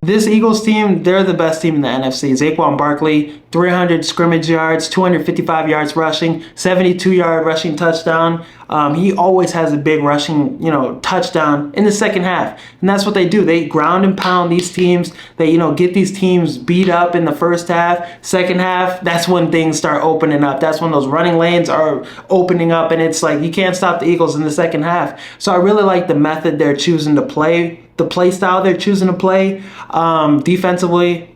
This Eagles team, they're the best team in the NFC. Saquon Barkley, 300 scrimmage yards, 255 yards rushing, 72-yard rushing touchdown. He always has a big rushing, touchdown in the second half. And that's what they do. They ground and pound these teams. They, get these teams beat up in the first half. Second half, that's when things start opening up. That's when those running lanes are opening up. And it's like you can't stop the Eagles in the second half. So I really like the method they're choosing to play, the play style they're choosing to play. Defensively,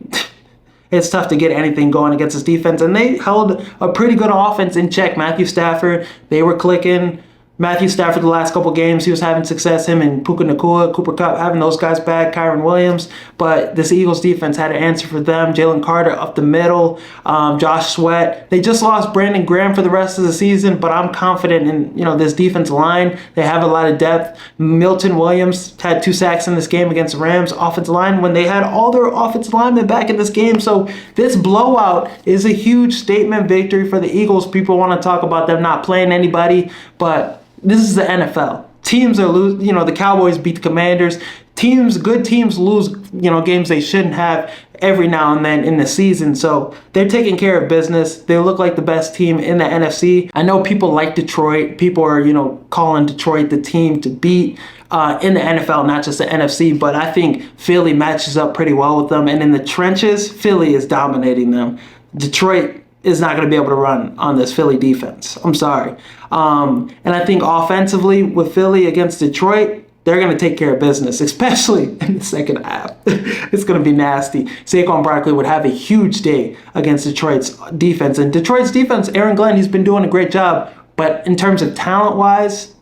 it's tough to get anything going against this defense. And they held a pretty good offense in check. Matthew Stafford, they were clicking. Matthew Stafford, the last couple games, he was having success. Him and Puka Nacua, Cooper Kupp, having those guys back, Kyron Williams. But this Eagles defense had an answer for them. Jalen Carter up the middle, Josh Sweat. They just lost Brandon Graham for the rest of the season, but I'm confident in this defensive line. They have a lot of depth. Milton Williams had 2 sacks in this game against the Rams offensive line when they had all their offensive linemen back in this game. So this blowout is a huge statement victory for the Eagles. People want to talk about them not playing anybody, but this is the NFL. Teams are losing. The Cowboys beat the Commanders. Good teams lose, games they shouldn't have every now and then in the season. So they're taking care of business. They look like the best team in the NFC. I know people like Detroit. People are, calling Detroit the team to beat in the NFL, not just the NFC. But I think Philly matches up pretty well with them. And in the trenches, Philly is dominating them. Detroit is not going to be able to run on this Philly defense. I'm sorry. And I think offensively with Philly against Detroit, they're going to take care of business, especially in the second half. It's going to be nasty. Saquon Barkley would have a huge day against Detroit's defense. And Detroit's defense, Aaron Glenn, he's been doing a great job. But in terms of talent-wise,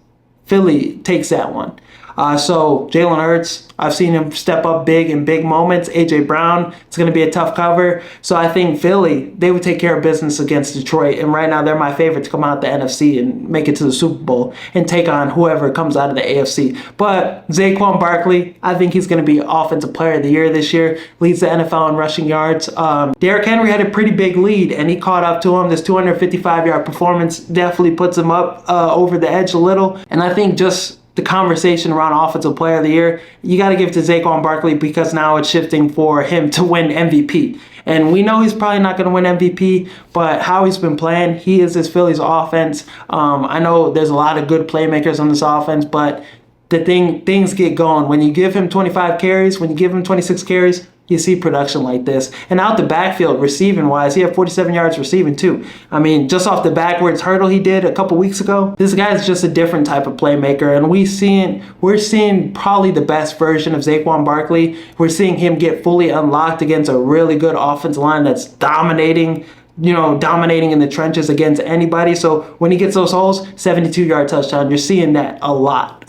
Philly takes that one. So Jalen Hurts, I've seen him step up big in big moments. A.J. Brown, it's going to be a tough cover. So I think Philly, they would take care of business against Detroit. And right now they're my favorite to come out the NFC and make it to the Super Bowl and take on whoever comes out of the AFC. But Saquon Barkley, I think he's going to be Offensive Player of the Year this year. Leads the NFL in rushing yards. Derrick Henry had a pretty big lead and he caught up to him. This 255-yard performance definitely puts him up over the edge a little. And I think just the conversation around Offensive Player of the Year, you got to give it to Saquon Barkley because now it's shifting for him to win MVP. And we know he's probably not going to win MVP, but how he's been playing, he is this Phillies offense. I know there's a lot of good playmakers on this offense, but things get going. When you give him 25 carries, when you give him 26 carries, you see production like this. And out the backfield, receiving-wise, he had 47 yards receiving too. I mean, just off the backwards hurdle he did a couple weeks ago, this guy's just a different type of playmaker. And we're seeing probably the best version of Saquon Barkley. We're seeing him get fully unlocked against a really good offensive line that's dominating in the trenches against anybody. So when he gets those holes, 72-yard touchdown, you're seeing that a lot.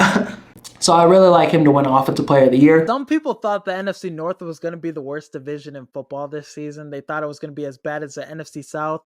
So I really like him to win Offensive Player of the Year. Some people thought the NFC North was going to be the worst division in football this season. They thought it was going to be as bad as the NFC South.